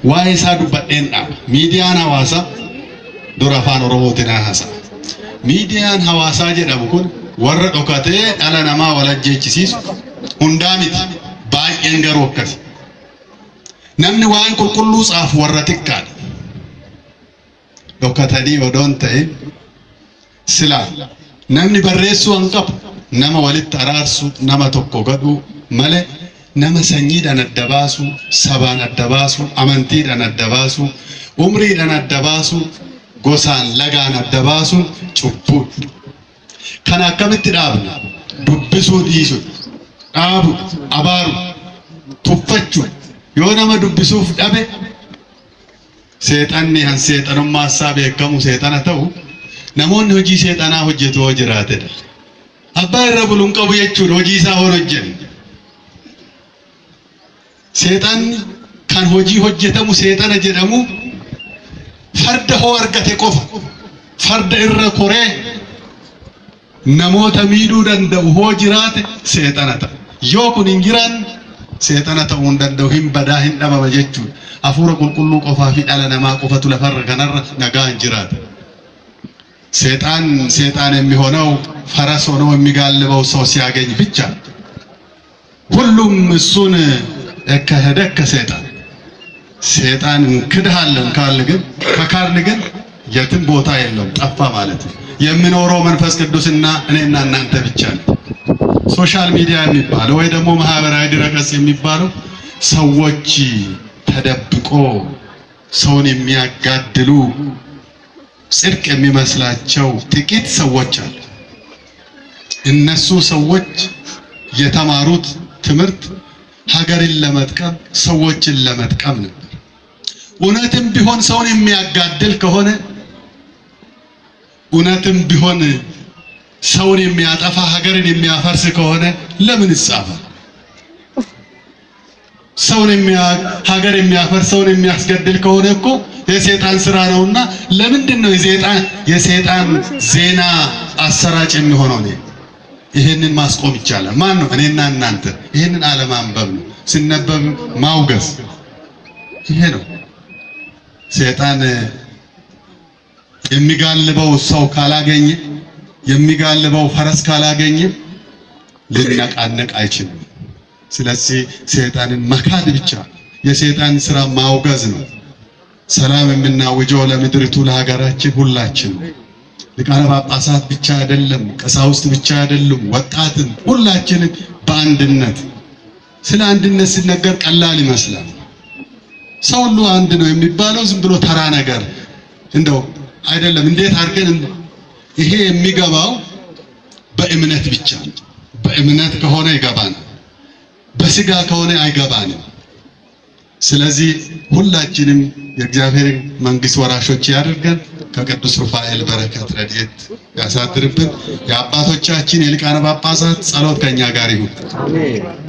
وايسا دبتين ميديان هواسا دور أفان ورموتنا هاسا ميديان هواسا جدابو كن ورد وكاتي على نما ولا جيتشيس هندامت باي ينجر وكاس نمني وان كل صاف ورتك كان وكاتني ودون تاي سلا نمني بريسو انقب نما ولد ترارسو نما توكوغدو مالي نما سنيد أنا الدباسو سبان الدباسو أمانتيد أنا الدباسو عمري أنا الدباسو غوسان لغان الدباسو چوبود كان أكمل ترابنا دبسو ديسو أبو أبارو تفتشو يونا ما دبسو أبي سيطاني هن سيطان ما سابي كمو سيطانا تاو نمون هجي سيطانا هجتو هجراتي أبا الربولون كبو يجو هجي ساهو رجن سيطان كان هجي هجتمو سيطانا جرمو فرد هو أرغتي قف فرد إرى كوري نموت ميدو دندو هو جرات سيطانا تا يوكو ننجران سيطانا تا وندندو هم بداهن نما بججو أفورا كل قفا في على نما قفة لفرق نر نغان جرات سيطان ميهونو فرسونو ميغالبو سوسياغين بيتشا كلهم السون اكهدك سيطان كدهالن كالغن فكارنغن يتم بوتا يلوم طفا ማለት የምኖረው መንፈስ ቅዱስና እኔና እናንተ ብቻ ነው ሶሻል ሚዲያ የሚባለው ወይ ደግሞ ማህበራዊ ድረገጽ የሚባለው ሰዎች ተደብቆ ሰውን የሚያጋድሉ ጽድቅ የሚመስላቸው ጥቂት ሰዎች አሉ እነሱ ሰዎች የተማሩት ትምህርት ሀገርን ለመጥቀም ሰዎችን ለመጥቀም ነበር እውነትም ቢሆን ሰውን የሚያጋድል ከሆነ እውነትም ቢሆን ሰውን የሚያጠፋ ሀገርን የሚያፈርስ ከሆነ ለምን ይጻፋል ሰውን ሀገር የሚያፈርስ ሰውን የሚያስገድል ከሆነ እኮ የሰይጣን ስራ ነውና ለምንድን ነው የሰይጣን ዜና አሰራጭ የሚሆነው ነው ይሄንን ማስቆም ይቻላል ማን ነው እኔና እናንተ ይሄንን አለማንበብ ነው ሲነበብ ማውገዝ ይሄ ነው ሰይጣን የሚጋልበው ሰው ካላገኘ የሚጋልበው ፈረስ ካላገኘ ሊነቃነቅ አይችልም ስለዚህ ሰይጣንን መካድ ብቻ የሰይጣን ስራ ማውገዝ ነው ሰላም የምናውጀው ለምድሪቱ ለሀገራችን ሁላችን ሊቃነ ጳጳሳት ብቻ አይደለም ቀሳውስት ብቻ አይደሉም ወጣትን ሁላችንም በአንድነት ስለ አንድነት ሲነገር ቀላል ይመስላል ሰው ሁሉ አንድ ነው የሚባለው ዝም ብሎ ተራ ነገር እንደው አይደለም እንዴት አድርገን ይሄ የሚገባው በእምነት ብቻ በእምነት ከሆነ ይገባናል በስጋ ከሆነ አይገባንም ስለዚህ ሁላችንም የእግዚአብሔር መንግስት ወራሾች ያድርገን ከቅዱስ ሩፋኤል በረከት ረድኤት ያሳድርብን የአባቶቻችን የሊቃነ ጳጳሳት ጸሎት ከኛ ጋር ይሁን አሜን